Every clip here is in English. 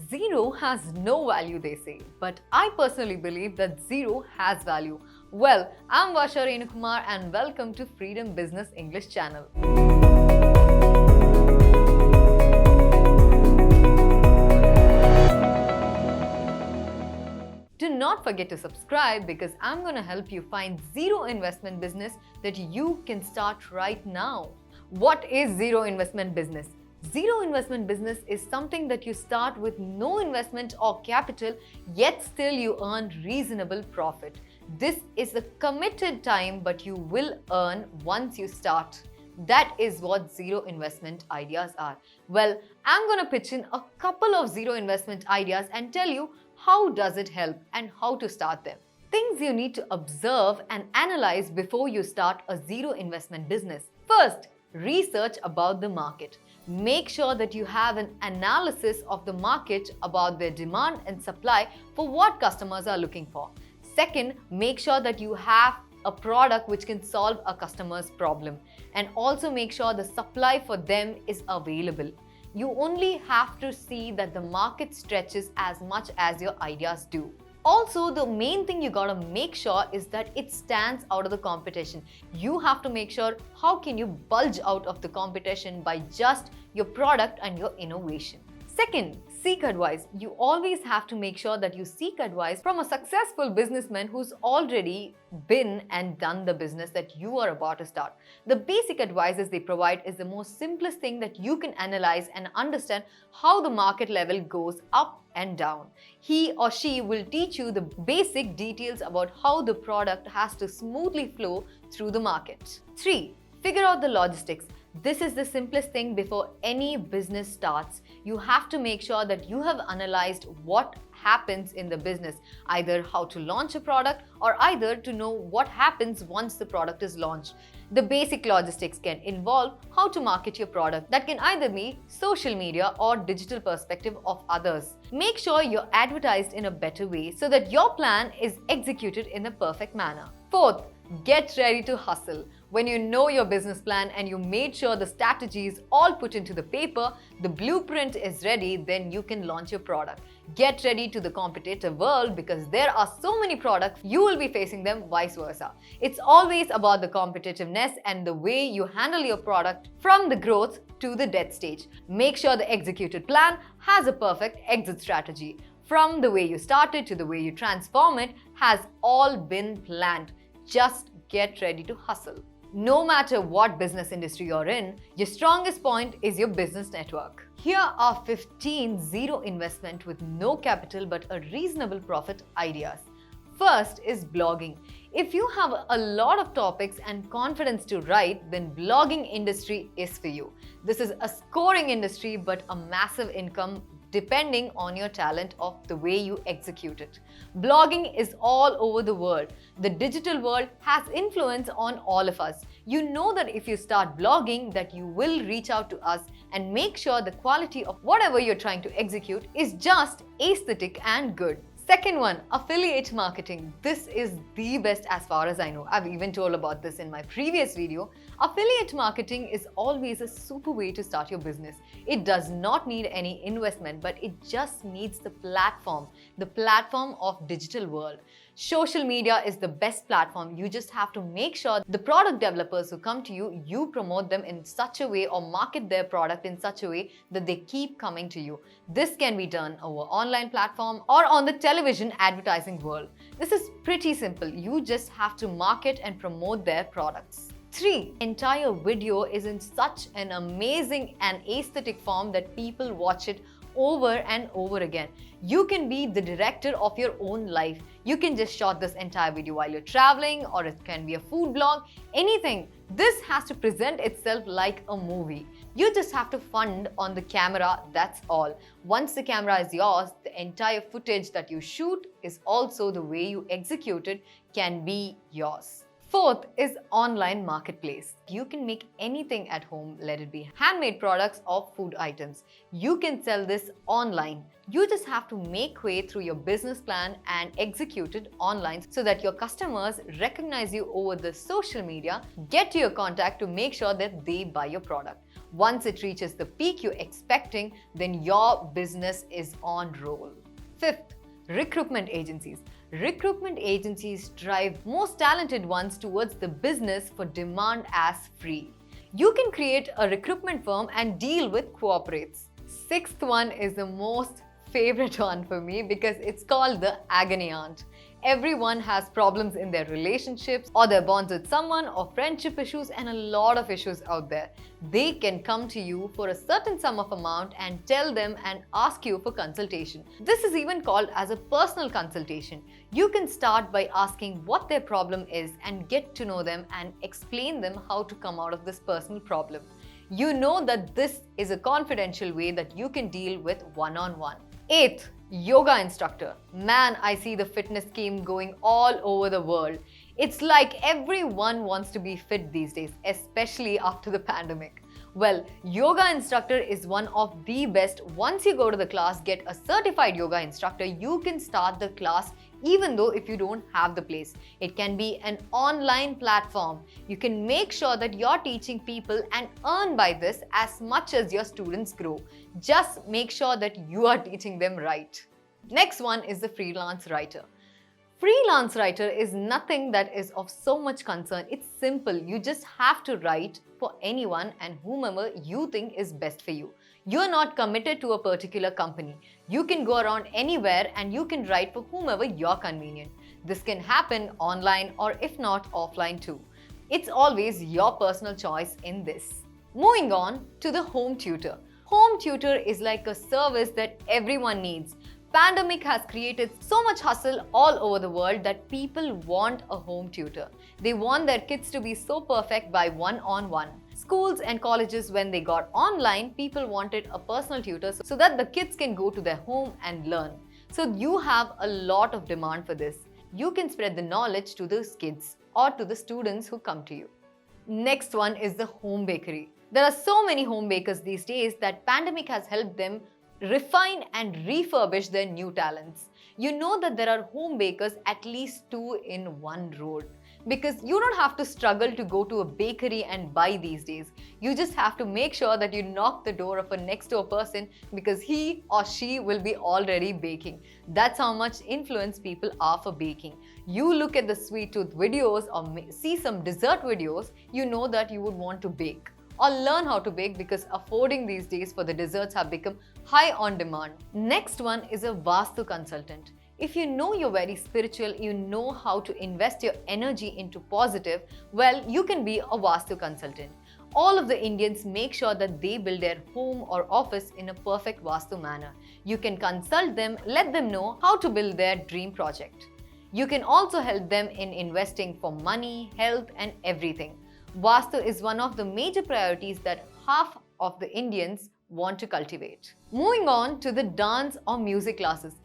Zero has no value, they say, but I personally believe that zero has value. Well, I'm Vasha Renukumar and welcome to Freedom Business English channel. Do not forget to subscribe because I'm going to help you find zero investment business that you can start right now. What is zero investment business? Zero investment business is something that you start with no investment or capital, yet still you earn reasonable profit. This is the committed time, but you will earn once you start. That is what zero investment ideas are. Well, I'm going to pitch in a couple of zero investment ideas and tell you how does it help and how to start them. Things you need to observe and analyze before you start a zero investment business. First, research about the market. Make sure that you have an analysis of the market about their demand and supply for what customers are looking for. Second, make sure that you have a product which can solve a customer's problem, and also make sure the supply for them is available. You only have to see that the market stretches as much as your ideas do. Also, the main thing you gotta make sure is that it stands out of the competition. You have to make sure how can you bulge out of the competition by just your product and your innovation. Second, seek advice. You always have to make sure that you seek advice from a successful businessman who's already been and done the business that you are about to start. The basic advices they provide is the most simplest thing that you can analyze and understand how the market level goes up and down. He or she will teach you the basic details about how the product has to smoothly flow through the market. 3. Figure out the logistics. This is the simplest thing before any business starts. You have to make sure that you have analyzed what happens in the business, either how to launch a product or either to know what happens once the product is launched. The basic logistics can involve how to market your product. That can either be social media or digital perspective of others. Make sure you're advertised in a better way so that your plan is executed in a perfect manner. Fourth, get ready to hustle. When you know your business plan and you made sure the strategy is all put into the paper, the blueprint is ready, then you can launch your product. Get ready to the competitive world because there are so many products, you will be facing them vice versa. It's always about the competitiveness and the way you handle your product from the growth to the death stage. Make sure the executed plan has a perfect exit strategy. From the way you started to the way you transform it has all been planned. Just get ready to hustle. No matter what business industry you're in, your strongest point is your business network. Here are 15 zero investment with no capital but a reasonable profit ideas. First is blogging. If you have a lot of topics and confidence to write, then blogging industry is for you. This is a scoring industry but a massive income depending on your talent of the way you execute it. Blogging is all over the world. The digital world has influence on all of us. You know that if you start blogging that you will reach out to us and make sure the quality of whatever you're trying to execute is just aesthetic and good. Second one, affiliate marketing. This is the best as far as I know. I've even told about this in my previous video. Affiliate marketing is always a super way to start your business. It does not need any investment, but it just needs the platform of digital world. Social media is the best platform. You just have to make sure the product developers who come to you, you promote them in such a way or market their product in such a way that they keep coming to you. This can be done over online platform or on the television advertising world. This is pretty simple. You just have to market and promote their products. 3. Entire video is in such an amazing and aesthetic form that people watch it over and over again. You can be the director of your own life. You can just shot this entire video while you're traveling, or it can be a food blog, anything. This has to present itself like a movie. You just have to fund on the camera, that's all. Once the camera is yours, the entire footage that you shoot is also the way you execute it can be yours. Fourth is online marketplace. You can make anything at home, let it be handmade products or food items. You can sell this online. You just have to make way through your business plan and execute it online so that your customers recognize you over the social media, get to your contact to make sure that they buy your product. Once it reaches the peak you're expecting, then your business is on roll. Fifth, recruitment agencies. Recruitment agencies drive most talented ones towards the business for demand as free. You can create a recruitment firm and deal with corporates. Sixth one is the most favorite one for me because it's called the agony aunt. Everyone has problems in their relationships or their bonds with someone or friendship issues and a lot of issues out there. They can come to you for a certain sum of amount and tell them and ask you for consultation. This is even called as a personal consultation. You can start by asking what their problem is and get to know them and explain them how to come out of this personal problem. You know that this is a confidential way that you can deal with one-on-one. Eighth, yoga instructor. Man, I see the fitness scheme going all over the world. It's like everyone wants to be fit these days, especially after the pandemic. Well, yoga instructor is one of the best. Once you go to the class, get a certified yoga instructor, you can start the class even though if you don't have the place. It can be an online platform. You can make sure that you're teaching people and earn by this as much as your students grow. Just make sure that you are teaching them right. Next one is the freelance writer. Freelance writer is nothing that is of so much concern. It's simple. You just have to write for anyone and whomever you think is best for you. You're not committed to a particular company. You can go around anywhere and you can write for whomever you're convenient. This can happen online or if not offline too. It's always your personal choice in this. Moving on to the home tutor. Home tutor is like a service that everyone needs. Pandemic has created so much hustle all over the world that people want a home tutor. They want their kids to be so perfect by one-on-one. Schools and colleges, when they got online, people wanted a personal tutor so that the kids can go to their home and learn. So you have a lot of demand for this. You can spread the knowledge to those kids or to the students who come to you. Next one is the home bakery. There are so many home bakers these days that pandemic has helped them refine and refurbish their new talents. You know that there are home bakers at least 2 in 1 road because you don't have to struggle to go to a bakery and buy these days. You just have to make sure that you knock the door of a next door person because he or she will be already baking. That's how much influence people are for baking. You look at the sweet tooth videos or see some dessert videos, you know that you would want to bake or learn how to bake because affording these days for the desserts have become high on demand. Next one is a Vastu consultant. If you know you're very spiritual, you know how to invest your energy into positive, well, you can be a Vastu consultant. All of the Indians make sure that they build their home or office in a perfect Vastu manner. You can consult them, let them know how to build their dream project. You can also help them in investing for money, health, and everything. Vastu is one of the major priorities that half of the Indians want to cultivate. Moving on to the dance or music classes.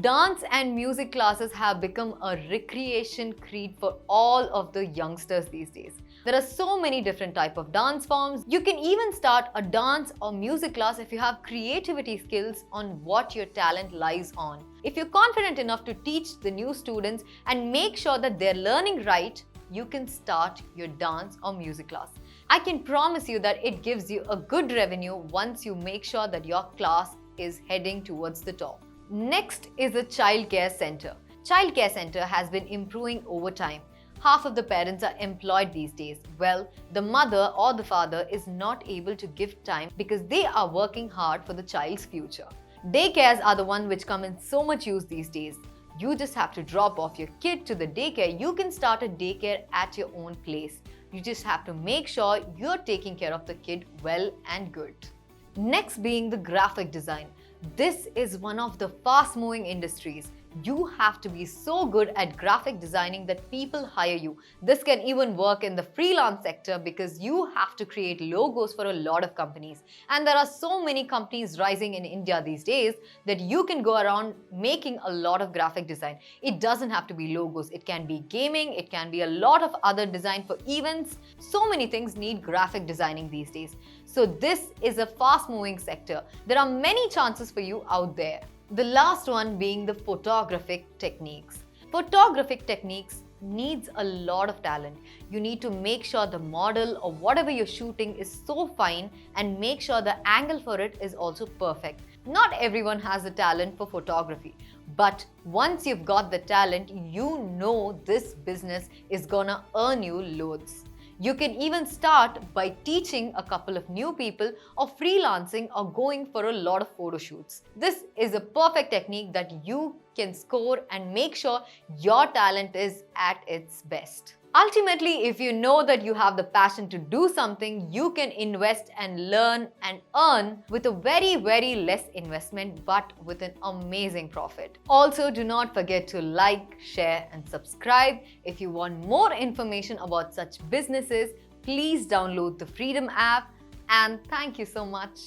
Dance and music classes have become a recreation creed for all of the youngsters these days. There are so many different types of dance forms. You can even start a dance or music class if you have creativity skills on what your talent lies on. If you're confident enough to teach the new students and make sure that they're learning right, you can start your dance or music class. I can promise you that it gives you a good revenue once you make sure that your class is heading towards the top. Next is a childcare center. Childcare center has been improving over time. Half of the parents are employed these days. Well, the mother or the father is not able to give time because they are working hard for the child's future. Daycares are the one which come in so much use these days. You just have to drop off your kid to the daycare. You can start a daycare at your own place. You just have to make sure you're taking care of the kid well and good. Next being the graphic design. This is one of the fast-moving industries. You have to be so good at graphic designing that people hire you. This can even work in the freelance sector because you have to create logos for a lot of companies. And there are so many companies rising in India these days that you can go around making a lot of graphic design. It doesn't have to be logos. It can be gaming. It can be a lot of other design for events. So many things need graphic designing these days. So this is a fast-moving sector. There are many chances for you out there. The last one being the photographic techniques. Photographic techniques needs a lot of talent. You need to make sure the model or whatever you're shooting is so fine and make sure the angle for it is also perfect. Not everyone has the talent for photography, but once you've got the talent, you know this business is gonna earn you loads. You can even start by teaching a couple of new people or freelancing or going for a lot of photo shoots. This is a perfect technique that you can score and make sure your talent is at its best. Ultimately, if you know that you have the passion to do something, you can invest and learn and earn with a very, very less investment but with an amazing profit. Also, do not forget to like, share and subscribe. If you want more information about such businesses, please download the Freedom app, and thank you so much.